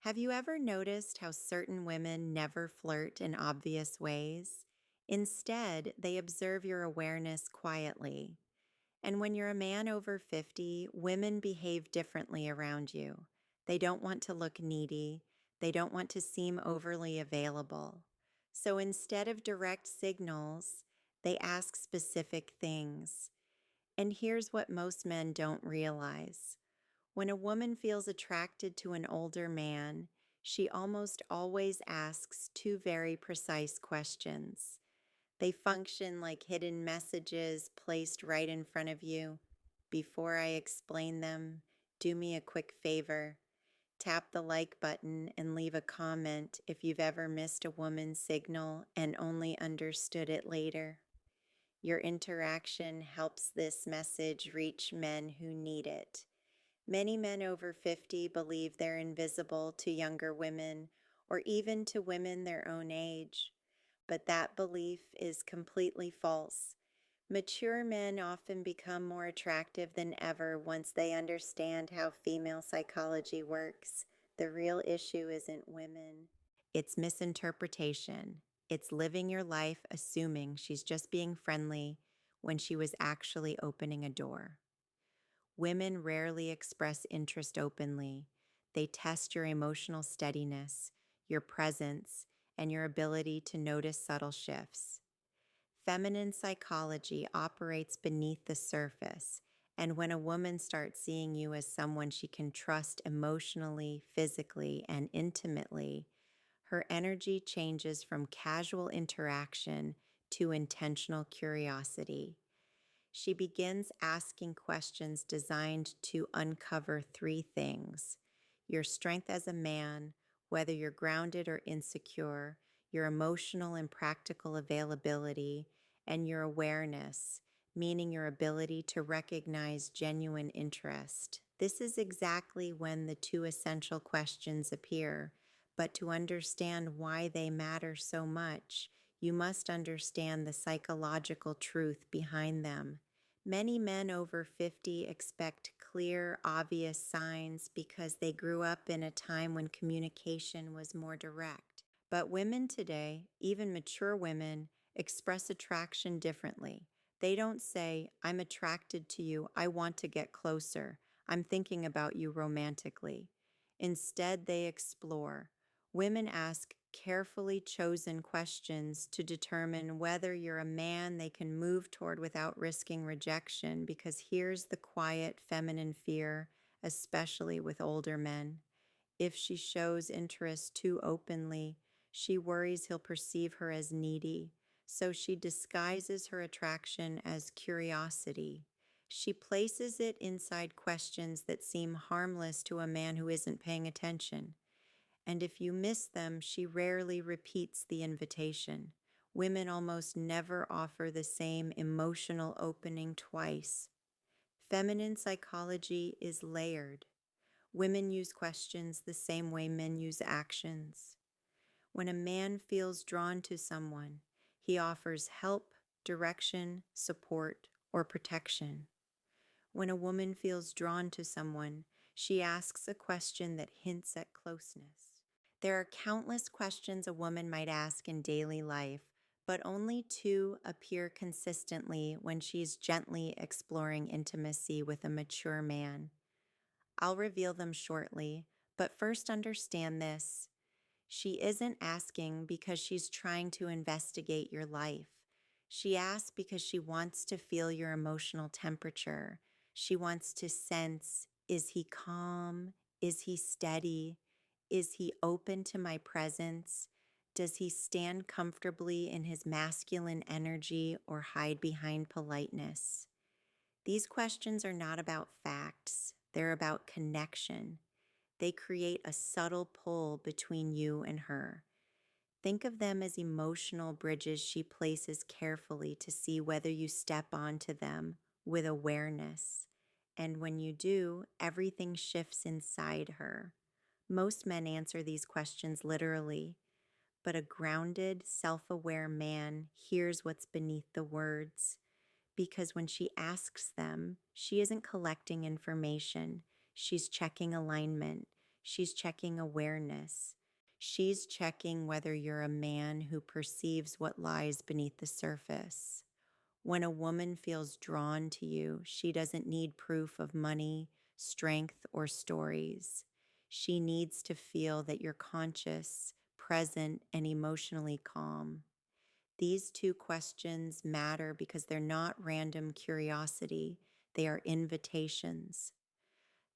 Have you ever noticed how certain women never flirt in obvious ways? Instead, they observe your awareness quietly. And when you're a man over 50, women behave differently around you. They don't want to look needy, they don't want to seem overly available. So instead of direct signals, they ask specific things. And here's what most men don't realize. When a woman feels attracted to an older man, she almost always asks two very precise questions. They function like hidden messages placed right in front of you. Before I explain them, do me a quick favor. Tap the like button and leave a comment if you've ever missed a woman's signal and only understood it later. Your interaction helps this message reach men who need it. Many men over 50 believe they're invisible to younger women or even to women their own age, but that belief is completely false. Mature men often become more attractive than ever once they understand how female psychology works. The real issue isn't women, it's misinterpretation. It's living your life assuming she's just being friendly when she was actually opening a door. Women rarely express interest openly. They test your emotional steadiness, your presence, and your ability to notice subtle shifts. Feminine psychology operates beneath the surface, and when a woman starts seeing you as someone she can trust emotionally, physically, and intimately, her energy changes from casual interaction to intentional curiosity. She begins asking questions designed to uncover three things: your strength as a man, whether you're grounded or insecure, your emotional and practical availability, and your awareness, meaning your ability to recognize genuine interest. This is exactly when the two essential questions appear, but to understand why they matter so much, you must understand the psychological truth behind them. Many men over 50 expect clear, obvious signs because they grew up in a time when communication was more direct. But women today, even mature women, express attraction differently. They don't say, I'm attracted to you, I want to get closer, I'm thinking about you romantically. Instead, they explore. Women ask carefully chosen questions to determine whether you're a man they can move toward without risking rejection, because here's the quiet feminine fear, especially with older men. If she shows interest too openly, she worries he'll perceive her as needy, so she disguises her attraction as curiosity. She places it inside questions that seem harmless to a man who isn't paying attention. And if you miss them, she rarely repeats the invitation. Women almost never offer the same emotional opening twice. Feminine psychology is layered. Women use questions the same way men use actions. When a man feels drawn to someone, he offers help, direction, support, or protection. When a woman feels drawn to someone, she asks a question that hints at closeness. There are countless questions a woman might ask in daily life, but only two appear consistently when she's gently exploring intimacy with a mature man. I'll reveal them shortly, but first understand this. She isn't asking because she's trying to investigate your life. She asks because she wants to feel your emotional temperature. She wants to sense, is he calm? Is he steady? Is he open to my presence? Does he stand comfortably in his masculine energy or hide behind politeness? These questions are not about facts, they're about connection. They create a subtle pull between you and her. Think of them as emotional bridges she places carefully to see whether you step onto them with awareness. And when you do, everything shifts inside her. Most men answer these questions literally, but a grounded, self-aware man hears what's beneath the words. Because when she asks them, she isn't collecting information, she's checking alignment. She's checking awareness. She's checking whether you're a man who perceives what lies beneath the surface. When a woman feels drawn to you, she doesn't need proof of money, strength, or stories. She needs to feel that you're conscious, present, and emotionally calm. These two questions matter because they're not random curiosity, they are invitations.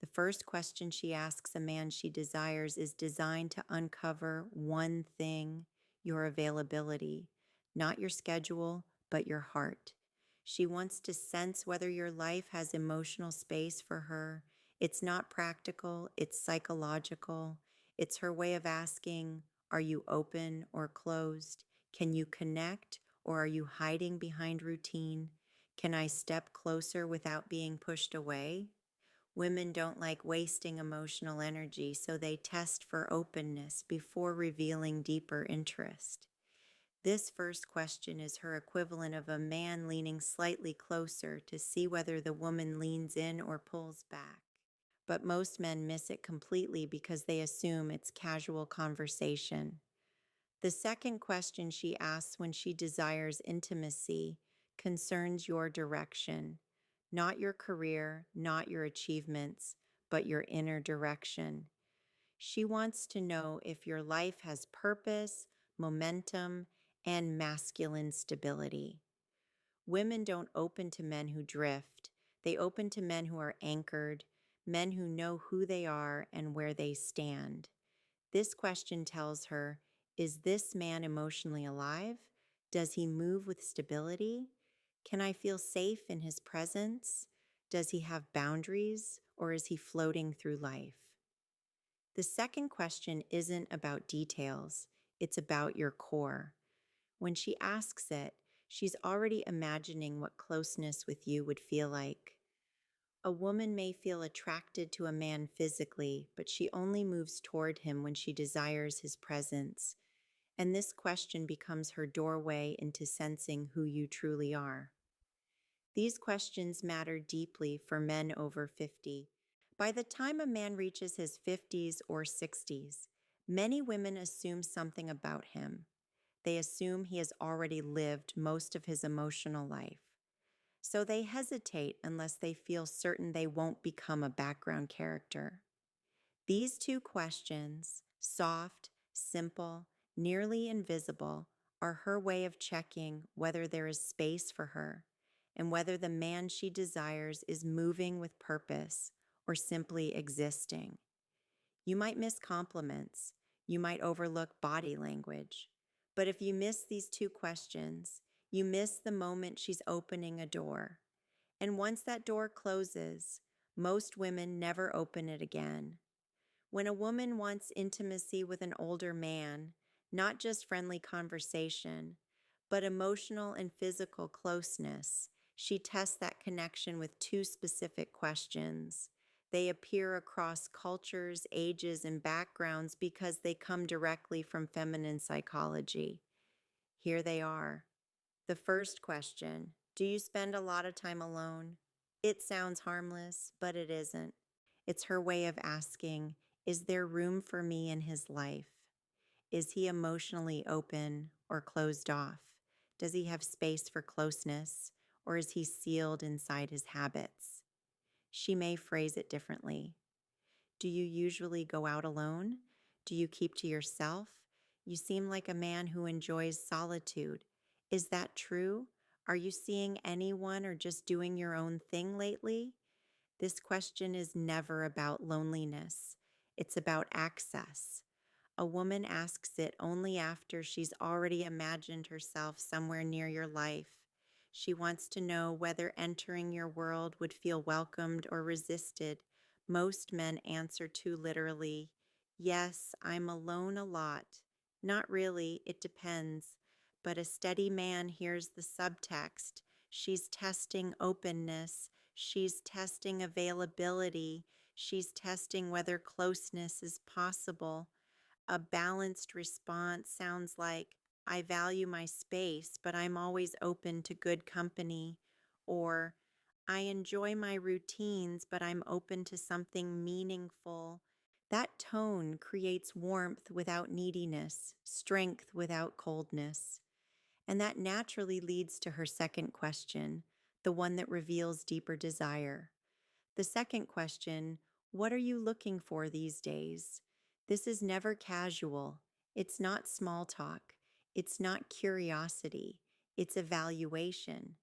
The first question she asks a man she desires is designed to uncover one thing: your availability, not your schedule, but your heart. She wants to sense whether your life has emotional space for her. It's not practical, it's psychological. It's her way of asking, are you open or closed? Can you connect, or are you hiding behind routine? Can I step closer without being pushed away? Women don't like wasting emotional energy, so they test for openness before revealing deeper interest. This first question is her equivalent of a man leaning slightly closer to see whether the woman leans in or pulls back. But most men miss it completely because they assume it's casual conversation. The second question she asks when she desires intimacy concerns your direction, not your career, not your achievements, but your inner direction. She wants to know if your life has purpose, momentum, and masculine stability. Women don't open to men who drift. They open to men who are anchored, men who know who they are and where they stand. This question tells her, is this man emotionally alive? Does he move with stability? Can I feel safe in his presence? Does he have boundaries, or is he floating through life? The second question isn't about details, it's about your core. When she asks it, she's already imagining what closeness with you would feel like. A woman may feel attracted to a man physically, but she only moves toward him when she desires his presence. And this question becomes her doorway into sensing who you truly are. These questions matter deeply for men over 50. By the time a man reaches his 50s or 60s, many women assume something about him. They assume he has already lived most of his emotional life. So they hesitate unless they feel certain they won't become a background character. These two questions, soft, simple, nearly invisible, are her way of checking whether there is space for her and whether the man she desires is moving with purpose or simply existing. You might miss compliments. You might overlook body language. But if you miss these two questions, you miss the moment she's opening a door. And once that door closes, most women never open it again. When a woman wants intimacy with an older man, not just friendly conversation, but emotional and physical closeness, she tests that connection with two specific questions. They appear across cultures, ages, and backgrounds because they come directly from feminine psychology. Here they are. The first question: do you spend a lot of time alone? It sounds harmless, but it isn't. It's her way of asking, is there room for me in his life? Is he emotionally open or closed off? Does he have space for closeness, or is he sealed inside his habits? She may phrase it differently. Do you usually go out alone? Do you keep to yourself? You seem like a man who enjoys solitude. Is that true? Are you seeing anyone or just doing your own thing lately? This question is never about loneliness. It's about access. A woman asks it only after she's already imagined herself somewhere near your life. She wants to know whether entering your world would feel welcomed or resisted. Most men answer too literally, yes, I'm alone a lot. Not really, it depends. But a steady man hears the subtext. She's testing openness. She's testing availability. She's testing whether closeness is possible. A balanced response sounds like, I value my space, but I'm always open to good company. Or, I enjoy my routines, but I'm open to something meaningful. That tone creates warmth without neediness, strength without coldness. And that naturally leads to her second question, the one that reveals deeper desire. The second question, what are you looking for these days? This is never casual. It's not small talk. It's not curiosity. It's evaluation.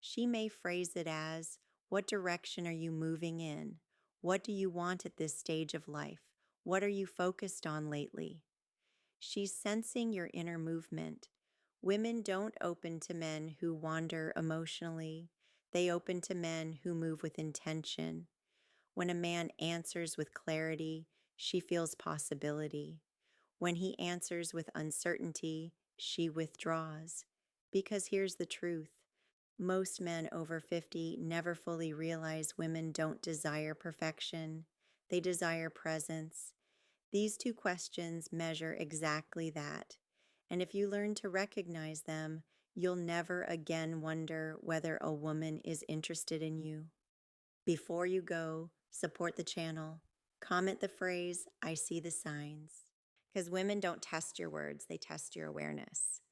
She may phrase it as, what direction are you moving in? What do you want at this stage of life? What are you focused on lately? She's sensing your inner movement. Women don't open to men who wander emotionally. They open to men who move with intention. When a man answers with clarity, she feels possibility. When he answers with uncertainty, she withdraws. Because here's the truth, most men over 50 never fully realize women don't desire perfection, they desire presence. These two questions measure exactly that. And if you learn to recognize them, you'll never again wonder whether a woman is interested in you. Before you go, support the channel. Comment the phrase, I see the signs. Because women don't test your words, they test your awareness.